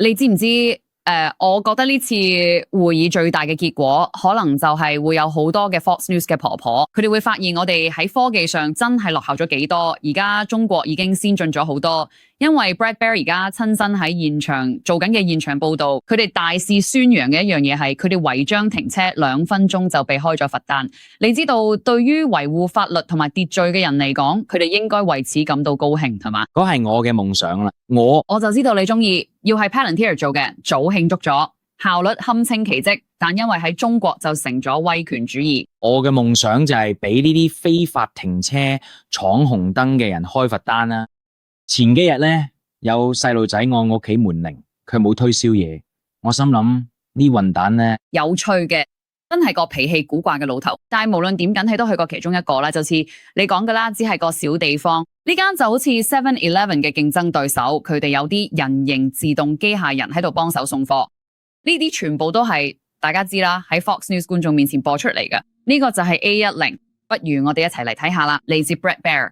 你知唔知？我覺得呢次會議最大嘅結果，可能就係會有好多嘅 Fox News 嘅婆婆，佢哋會發現我哋喺科技上真係落後咗幾多。而家中國已經先進咗好多，因為 Brad Bear 而家親身喺現場做緊嘅現場報導，佢哋大肆宣揚嘅一樣嘢係，佢哋違章停車2分鐘就被開咗罰單。你知道，對於維護法律同埋秩序嘅人嚟講，佢哋應該為此感到高興，係嘛？嗰係我嘅夢想啦，我就知道你中意，要係 Palantir 做嘅，早慶祝咗，效率堪稱奇蹟，但因為喺中國就成咗威權主義。我嘅夢想就係俾呢啲非法停車闖紅燈嘅人開罰單啦。前幾日咧，有細路仔按我屋企門鈴，佢冇推銷嘢，我心諗呢混蛋咧，有趣嘅，真係個脾氣古怪嘅老頭。但係無論點緊，佢都去過其中一個啦，就似你講㗎啦，只係個小地方。呢間就好似 7-Eleven 嘅競爭對手，佢哋有啲人形自動機械人喺度幫手送貨。呢啲全部都係大家知啦，喺 Fox News 觀眾面前播出嚟嘅。呢個就係 A10，不如我哋一齊嚟睇下啦。嚟自 Brad Bear。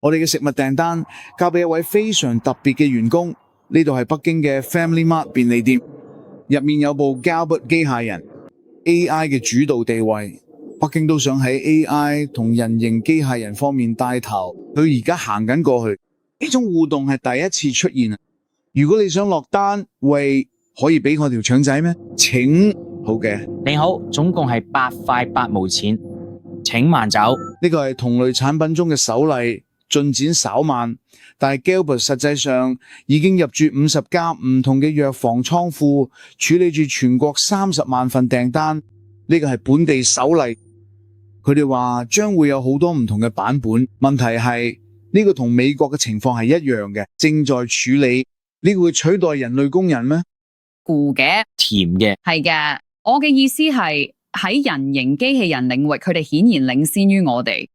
我哋嘅食物訂單交俾一位非常特別嘅員工。呢度係北京嘅 Family Mart 便利店，入面有部 Galbot 機械人 ，AI 嘅主導地位。北京都想喺 AI 同人形機械人方面帶頭，佢而家行緊過去。呢種互動係第一次出現。如果你想落單，喂，可以俾我條腸仔咩？請，好嘅。你好，總共係8塊8毛錢，請慢走。呢個係同類產品中嘅首例，進展稍慢，但係 Galbot 實際上已經入駐50家唔同嘅藥房倉庫，處理住全國30萬份訂單。呢個係本地首例。佢哋話將會有好多唔同嘅版本，問題係呢個同美國嘅情況係一樣嘅，正在處理。呢個會取代人類工人咩？糊嘅，甜嘅，係嘅。我嘅意思係喺人形機器人領域，佢哋顯然領先於我哋。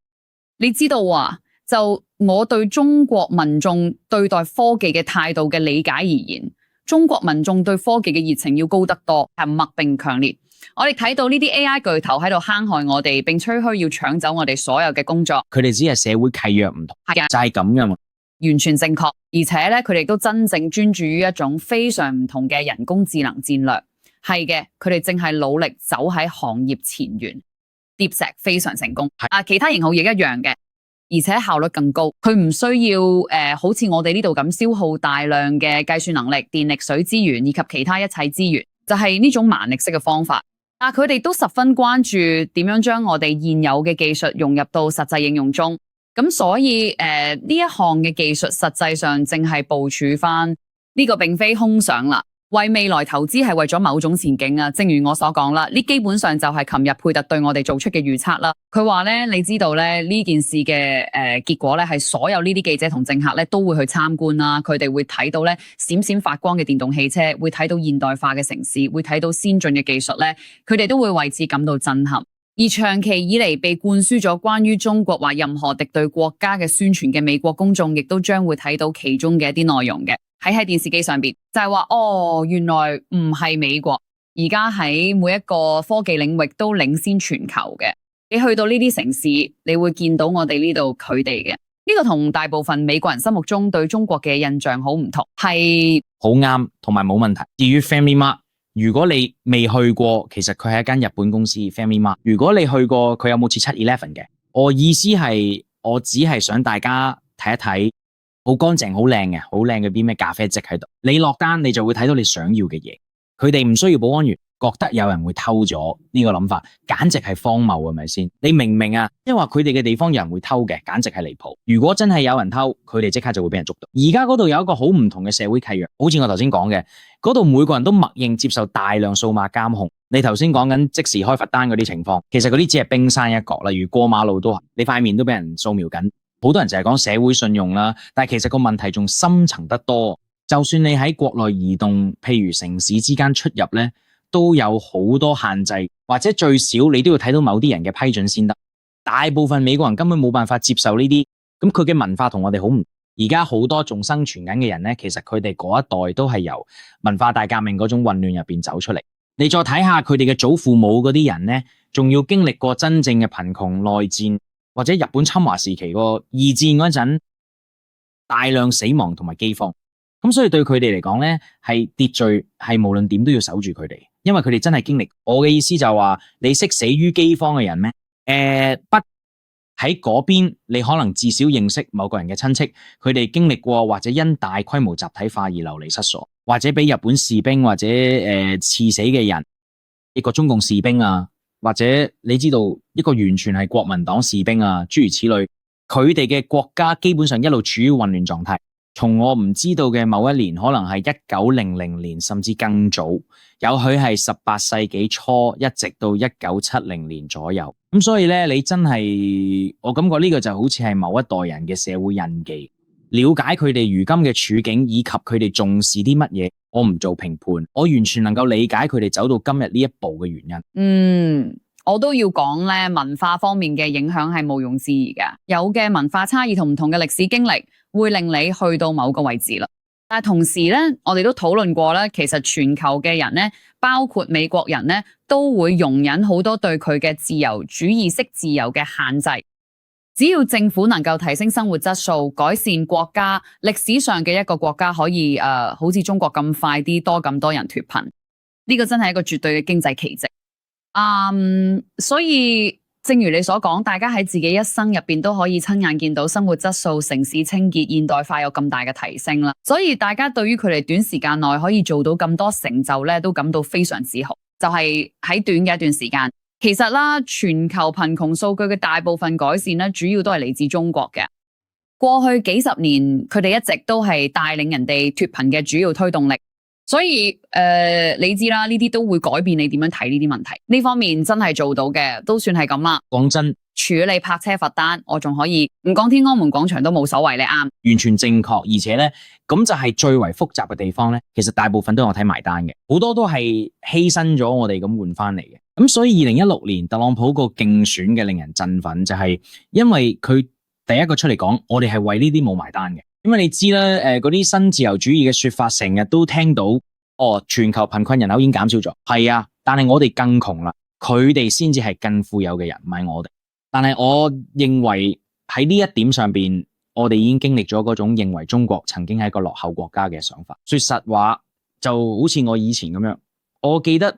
你知道啊，就我對中國民眾對待科技嘅態度嘅理解而言，中國民眾對科技嘅熱情要高得多，沉默並強烈。我哋睇到呢啲 AI 巨頭喺度坑害我哋，並吹噓要搶走我哋所有嘅工作。佢哋只係社會契約唔同，係嘅，就係咁噶嘛。完全正確，而且咧，佢哋都真正專注於一種非常唔同嘅人工智能戰略。係嘅，佢哋正係努力走喺行業前沿，疊石非常成功。其他型號亦一樣嘅，而且效率更高。佢唔需要好似我哋呢度咁消耗大量嘅計算能力、電力、水資源以及其他一切資源，就係呢種蠻力式嘅方法。但佢哋都十分關注點樣將我哋現有嘅技術融入到實際應用中。咁所以呢一項嘅技術實際上正係部署翻呢個，並非空想啦。為未來投資係為咗某種前景啊。正如我所講啦，呢基本上就係琴日佩特對我哋做出嘅預測啦。佢話咧，你知道咧呢件事嘅結果咧係所有呢啲記者同政客咧都會去參觀啦。佢哋會睇到咧閃閃發光嘅電動汽車，會睇到現代化嘅城市，會睇到先進嘅技術咧，佢哋都會為此感到震撼。而長期以嚟被灌輸咗關於中國或任何敵對國家嘅宣傳嘅美國公眾，亦都將會睇到其中嘅一啲內容嘅。喺電視機上邊就係話，原來唔係美國而家喺每一個科技領域都領先全球嘅。你去到呢啲城市，你會見到我哋呢度佢哋嘅呢個同大部分美國人心目中對中國嘅印象好唔同，係好啱同埋冇問題。至於 Family Mart，如果你未去過，其實佢係一間日本公司 Family Mart。如果你去過，佢有冇似 7-Eleven 嘅？我意思係，我只係想大家睇一睇。好乾淨、好靚嘅、好靚嘅啲咩咖啡漬喺度。你落單，你就會睇到你想要嘅嘢。佢哋唔需要保安員，覺得有人會偷咗呢個諗法，簡直係荒謬，係咪先？你明唔明啊？因為話佢哋嘅地方有人會偷嘅，簡直係離譜。如果真係有人偷，佢哋即刻就會俾人捉到。而家嗰度有一個好唔同嘅社會契約，好似我頭先講嘅，嗰度每個人都默認接受大量數碼監控。你頭先講緊即時開罰單嗰啲情況，其實嗰啲只係冰山一角。例如過馬路都，你塊面都俾人掃描緊。好多人就係講社會信用啦，但係其實個問題仲深層得多。就算你喺國內移動，譬如城市之間出入咧，都有好多限制，或者最少你都要睇到某啲人嘅批准先得。大部分美國人根本冇辦法接受呢啲，咁佢嘅文化同我哋好唔。而家好多仲生存緊嘅人咧，其實佢哋嗰一代都係由文化大革命嗰種混亂入邊走出嚟。你再睇下佢哋嘅祖父母嗰啲人咧，仲要經歷過真正嘅貧窮、內戰。或者日本侵華時期個二戰嗰陣大量死亡同埋饑荒，咁所以對佢哋嚟講咧，係秩序係無論點都要守住佢哋，因為佢哋真係經歷。我嘅意思就係話，你識死於饑荒嘅人咩？不喺嗰邊，你可能至少認識某個人嘅親戚，佢哋經歷過或者因大規模集體化而流離失所，或者俾日本士兵或者刺死嘅人，一個中共士兵啊，或者你知道一個完全係國民黨士兵啊，諸如此類，佢哋嘅國家基本上一路處於混亂狀態。從我唔知道嘅某一年，可能係1900年，甚至更早，有許係18世紀初，一直到1970年左右。咁所以咧，你真係我感覺呢個就好似係某一代人嘅社會印記。了解佢哋如今嘅處境，以及佢哋重視啲乜嘢，我唔做評判，我完全能夠理解佢哋走到今日呢一步嘅原因。我都要講咧，文化方面嘅影響係毋庸置疑嘅。有嘅文化差異同唔同嘅歷史經歷，會令你去到某個位置啦。但係同時咧，我哋都討論過咧，其實全球嘅人咧，包括美國人咧，都會容忍好多對佢嘅自由主義式自由嘅限制。只要政府能夠提升生活質素，改善國家歷史上嘅一個國家可以好似中國咁快啲多咁多人脫貧，呢個真係一個絕對嘅經濟奇蹟。所以正如你所講，大家喺自己一生入邊都可以親眼見到生活質素、城市清潔、現代化有咁大嘅提升啦。所以大家對於佢哋短時間內可以做到咁多成就咧，都感到非常自豪。就係喺短嘅一段時間，其實啦，全球貧窮數據嘅大部分改善咧，主要都係嚟自中國嘅。過去幾十年，佢哋一直都係帶領人哋脫貧嘅主要推動力。所以你知啦，呢啲都會改變你點樣睇呢啲問題。呢方面真係做到嘅，都算係咁啦。講真，處理泊車罰單，我仲可以唔講天安門廣場都冇所謂，你啱，完全正確。而且咧，咁就係最為複雜嘅地方咧。其實大部分都有睇埋單嘅，好多都係犧牲咗我哋咁換翻嚟嘅。咁所以2016年特朗普個競選嘅令人振奮，就係因為佢第一個出嚟講，我哋係為呢啲冇埋單嘅。因為你知啦，嗰啲新自由主義嘅說法，成日都聽到，全球貧困人口已經減少咗，係啊，但係我哋更窮啦，佢哋先至係更富有嘅人，唔係我哋。但係我認為喺呢一點上邊，我哋已經經歷咗嗰種認為中國曾經係一個落後國家嘅想法。說實話，就好似我以前咁樣，我記得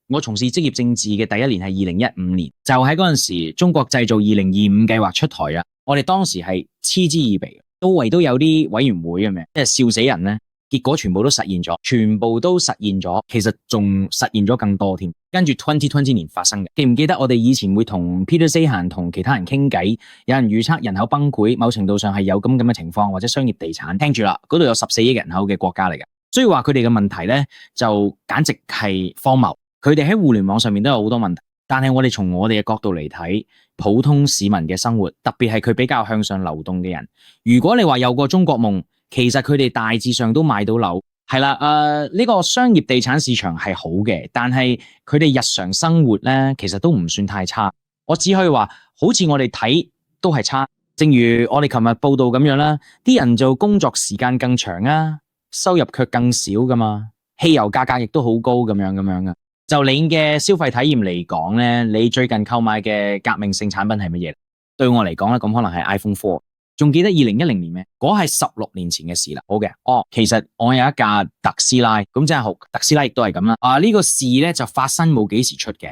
我從事職業政治嘅第一年係2015年，就喺嗰陣時中國製造2025計劃出台啊，我哋當時係嗤之以鼻。都圍都有啲委員會咁樣，即係笑死人咧。結果全部都實現咗，全部都實現咗，其實仲實現咗更多添。跟住2020年發生嘅，記唔記得我哋以前會同 Peter Zeihan 同其他人傾偈，有人預測人口崩潰，某程度上係有咁嘅情況，或者商業地產。聽住啦，嗰度有14億人口嘅國家嚟嘅，所以話佢哋嘅問題咧就簡直係荒謬。佢哋喺互聯網上面都有好多問題。但係我哋從我哋嘅角度嚟睇，普通市民嘅生活，特別係佢比較向上流動嘅人，如果你話有個中國夢，其實佢哋大致上都買到樓，係啦，呢個商業地產市場係好嘅，但係佢哋日常生活咧，其實都唔算太差。我只可以話，好似我哋睇都係差。正如我哋琴日報道咁樣啦，啲人做工作時間更長啊，收入卻更少噶嘛，汽油價格亦都好高咁樣噶。就你嘅消費體驗嚟講咧，你最近購買嘅革命性產品係乜嘢？對我嚟講咧，咁可能係 iPhone 4。仲記得2010年咩？嗰係16年前嘅事啦。好嘅，其實我有一架特斯拉，咁真係好，特斯拉亦都係咁啦。呢個事咧就發生冇幾時出嘅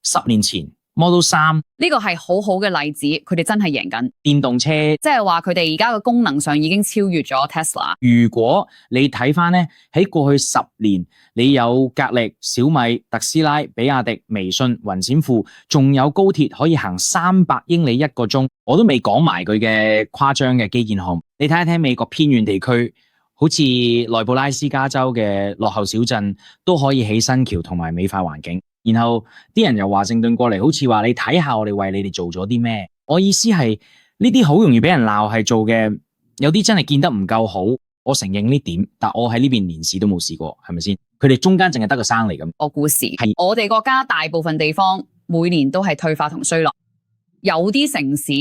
，10年前。Model 3呢個係好好嘅例子，佢哋真係贏緊電動車，即係話佢哋而家嘅功能上已經超越咗 Tesla。如果你睇翻咧，喺過去10年，你有格力、小米、特斯拉、比亞迪、微信、雲閃付，仲有高鐵可以行300英里一個鐘，我都未講埋佢嘅誇張嘅基建項目。你睇一睇美國偏遠地區，好似內布拉斯加州嘅落後小鎮，都可以起新橋同埋美化環境。然後啲人由華盛頓過嚟，好似話你睇下我哋為你哋做咗啲咩？我意思係呢啲好容易俾人鬧係做嘅，有啲真係見得唔夠好。我承認呢點，但我喺呢邊連試都冇試過，係咪先？佢哋中間淨係得個生嚟咁。個故事係我哋國家大部分地方每年都係退化同衰落，有啲城市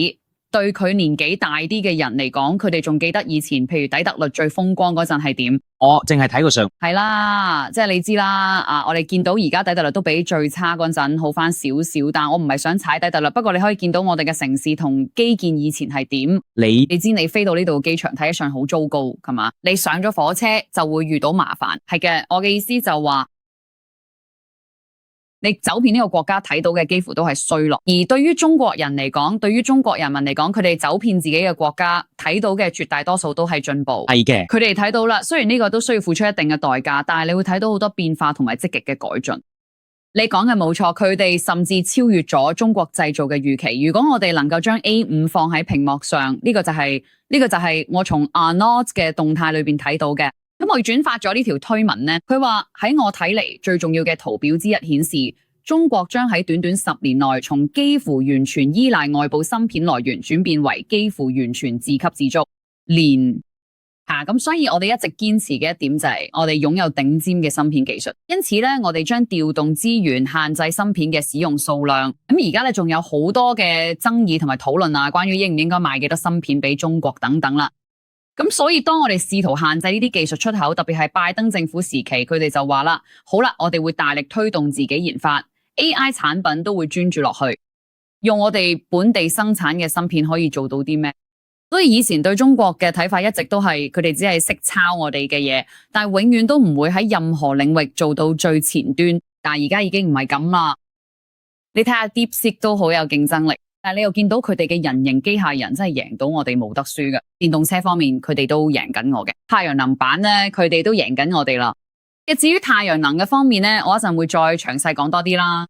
對佢年紀大啲嘅人嚟講，佢哋仲記得以前，譬如底特律最風光嗰陣係點？我淨係睇個相，係啦，即係你知啦，我哋見到而家底特律都比最差嗰陣好翻少少，但我唔係想踩底特律，不過你可以見到我哋嘅城市同基建以前係點？你知你飛到呢度機場睇起上好糟糕，係嘛？你上咗火車就會遇到麻煩，係嘅。我嘅意思就話。你走遍呢個國家睇到嘅幾乎都係衰落，而對於中國人嚟講，對於中國人民嚟講，佢哋走遍自己嘅國家睇到嘅絕大多數都係進步。係嘅，佢哋睇到啦，雖然呢個都需要付出一定嘅代價，但係你會睇到好多變化同埋積極嘅改進。你講嘅冇錯，佢哋甚至超越咗中國製造嘅預期。如果我哋能夠將 A5 放喺屏幕上，呢個就係我從 Arnaud 嘅動態裏邊睇到嘅。咁我轉發咗呢條推文呢，佢話喺我睇嚟最重要嘅圖表之一顯示，中國將喺短短10年內從幾乎完全依賴外部芯片來源轉變為幾乎完全自給自足。咁所以我哋一直堅持嘅一點就係我哋擁有頂尖嘅芯片技術，因此咧我哋將調動資源限制芯片嘅使用數量。咁而家咧仲有好多嘅爭議同埋討論啊，關於應唔應該賣幾多芯片俾中國等等啦。咁所以當我哋試圖限制呢啲技術出口，特別係拜登政府時期，佢哋就話啦，好啦，我哋會大力推動自己研發 AI 產品，都會專注落去，用我哋本地生產嘅芯片可以做到啲咩？所以以前對中國嘅睇法一直都係佢哋只係識抄我哋嘅嘢，但係永遠都唔會喺任何領域做到最前端。但係而家已經唔係咁啦，你睇下 DeepSeek 都好有競爭力。但係你又見到佢哋嘅人形機械人真係贏到我哋冇得輸嘅。電動車方面佢哋都贏緊我嘅，太陽能板咧佢哋都贏緊我哋啦。至於太陽能嘅方面咧，我一陣會再詳細講多啲啦。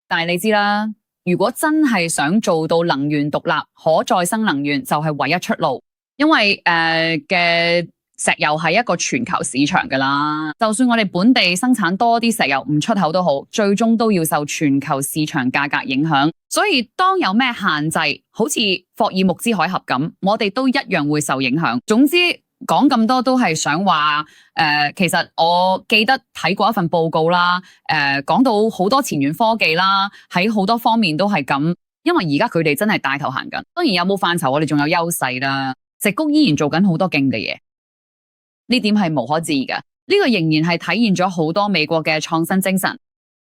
但係你知啦，如果真係想做到能源獨立，可再生能源就係唯一出路，因為嘅石油係一個全球市場㗎啦，就算我哋本地生產多啲石油唔出口都好，最終都要受全球市場價格影響。所以當有咩限制，好似霍爾木茲海峽咁，我哋都一樣會受影響。總之講咁多都係想話，其實我記得睇過一份報告啦，講到好多前沿科技啦，喺好多方面都係咁，因為而家佢哋真係帶頭行緊。當然有冇範疇我哋仲有優勢啦，矽谷依然做緊好多勁嘅嘢。呢點係無可置疑嘅，呢個仍然係體現咗好多美國嘅創新精神，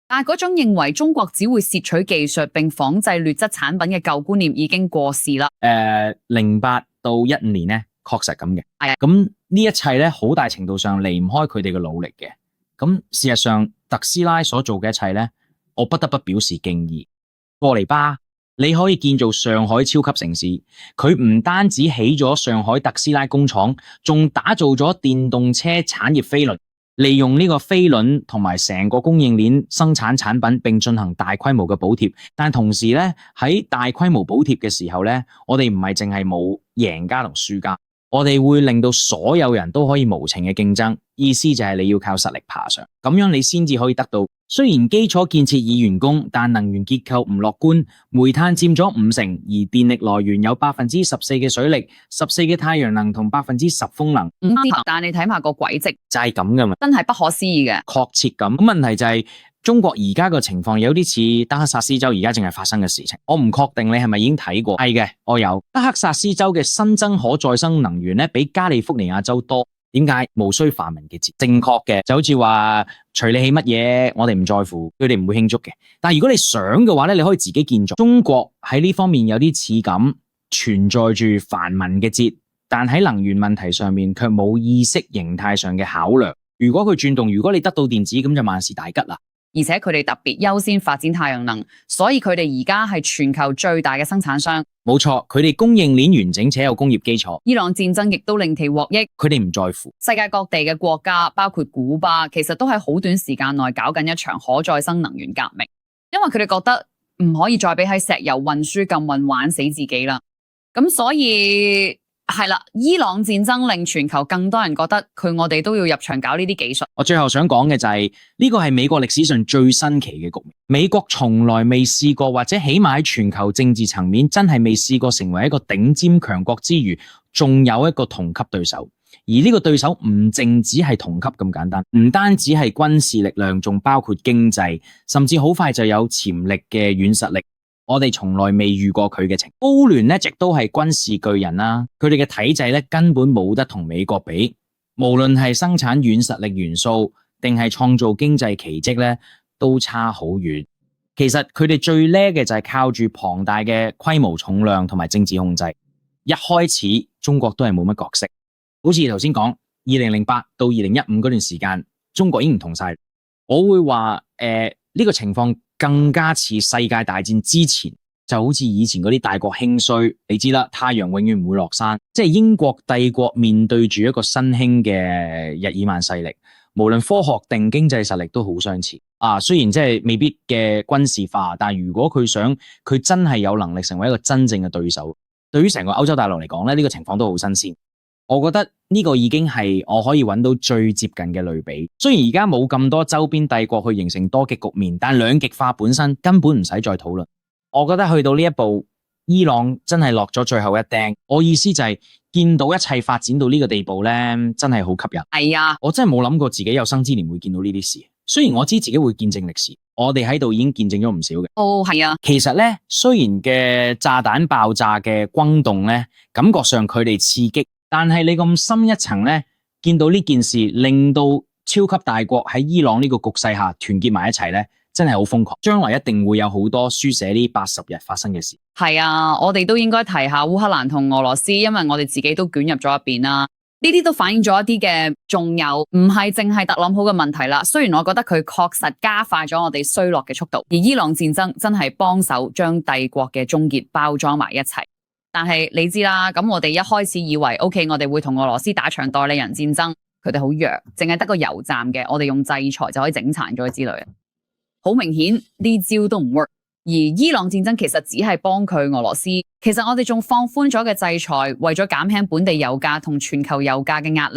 但係嗰種認為中國只會竊取技術並仿製劣質產品嘅舊觀念已經過時啦。08到15年咧，確實咁嘅。係啊，咁呢一切咧，好大程度上離唔開佢哋嘅努力嘅。咁事實上，特斯拉所做嘅一切咧，我不得不表示敬意。過嚟吧。你可以建造上海超級城市，佢唔單止起咗上海特斯拉工廠，仲打造咗電動車產業飛輪，利用呢個飛輪同埋成個供應鏈生產產品，並進行大規模嘅補貼。但同時咧，喺大規模補貼嘅時候咧，我哋唔係淨係冇贏家同輸家，我哋會令到所有人都可以無情嘅競爭。意思就係你要靠實力爬上，咁樣你先至可以得到。雖然基礎建設已完工，但能源結構唔樂觀，煤炭佔咗50%，而電力來源有14%嘅水力、14%嘅太陽能同10%風能。但你睇下個軌跡就係咁噶嘛，真係不可思議嘅，確切咁。問題就係中國而家個情況有啲似德克薩斯州而家正係發生嘅事情。我唔確定你係咪已經睇過？係嘅，我有。德克薩斯州嘅新增可再生能源咧，比加利福尼亞州多。點解？無需泛民嘅節，正確嘅就好似話隨你起乜嘢，我哋唔在乎，佢哋唔會慶祝嘅。但係如果你想嘅話咧，你可以自己建造。中國喺呢方面有啲似咁存在住泛民嘅節，但喺能源問題上面卻冇意識形態上嘅考量。如果佢轉動，如果你得到電子，咁就萬事大吉啦。而且佢哋特別優先發展太陽能，所以佢哋而家係全球最大嘅生產商。冇錯，佢哋供應鏈完整且有工業基礎。伊朗戰爭亦都令其獲益，佢哋唔在乎。世界各地嘅國家，包括古巴，其實都喺好短時間內搞緊一場可再生能源革命，因為佢哋覺得唔可以再俾喺石油運輸禁運玩死自己啦。咁所以係啦，伊朗戰爭令全球更多人覺得我哋都要入場搞呢啲技術。我最後想講嘅就係呢個係美國歷史上最新奇嘅局面。美國從來未試過，或者起碼喺全球政治層面真係未試過成為一個頂尖強國之餘，仲有一個同級對手。而呢個對手唔淨止係同級咁簡單，唔單止係軍事力量，仲包括經濟，甚至好快就有潛力嘅軟實力。我哋從來未遇過佢嘅情況。歐聯一直都係軍事巨人啦，佢哋嘅體制咧根本冇得同美國比，無論係生產軟實力元素定係創造經濟奇蹟咧，都差好遠。其實佢哋最叻嘅就係靠住龐大嘅規模重量同埋政治控制。一開始中國都係冇乜角色，好似頭先講2008到2015嗰段時間，中國已經唔同晒。我會話呢個情況更加似世界大戰之前，就好似以前嗰啲大國興衰，你知啦，太陽永遠唔會落山。即係英國帝國面對住一個新興嘅日耳曼勢力，無論科學定經濟實力都好相似。雖然即係未必嘅軍事化，但係如果佢真係有能力成為一個真正嘅對手，對於成個歐洲大陸嚟講咧，呢個情況都好新鮮。我覺得呢個已經係我可以揾到最接近嘅類比。雖然而家冇咁多周邊帝國去形成多極局面，但兩極化本身根本唔使再討論。我覺得去到呢一步，伊朗真係落咗最後一釘。我意思就係見到一切發展到呢個地步咧，真係好吸引。係啊，我真係冇諗過自己有生之年會見到呢啲事。雖然我知自己會見證歷史，我哋喺度已經見證咗唔少嘅。係啊。其實咧，雖然嘅炸彈爆炸嘅轟動咧，感覺上佢哋刺激。但係你咁深一層咧，見到呢件事令到超級大國喺伊朗呢個局勢下團結埋一齊咧，真係好瘋狂。將來一定會有好多書寫呢80日發生嘅事。係啊，我哋都應該提下烏克蘭同俄羅斯，因為我哋自己都捲入咗入邊啦。呢啲都反映咗一啲嘅，仲有唔係淨係特朗普嘅問題啦。雖然我覺得佢確實加快咗我哋衰落嘅速度，而伊朗戰爭真係幫手將帝國嘅終結包裝埋一齊。但係你知啦，咁我哋一開始以為 OK， 我哋會同俄羅斯打場代理人戰爭，佢哋好弱，淨係得個油站嘅，我哋用制裁就可以整殘咗之類。好明顯呢招都唔 work， 而伊朗戰爭其實只係幫佢俄羅斯。其實我哋仲放寬咗嘅制裁，為咗減輕本地油價同全球油價嘅壓力。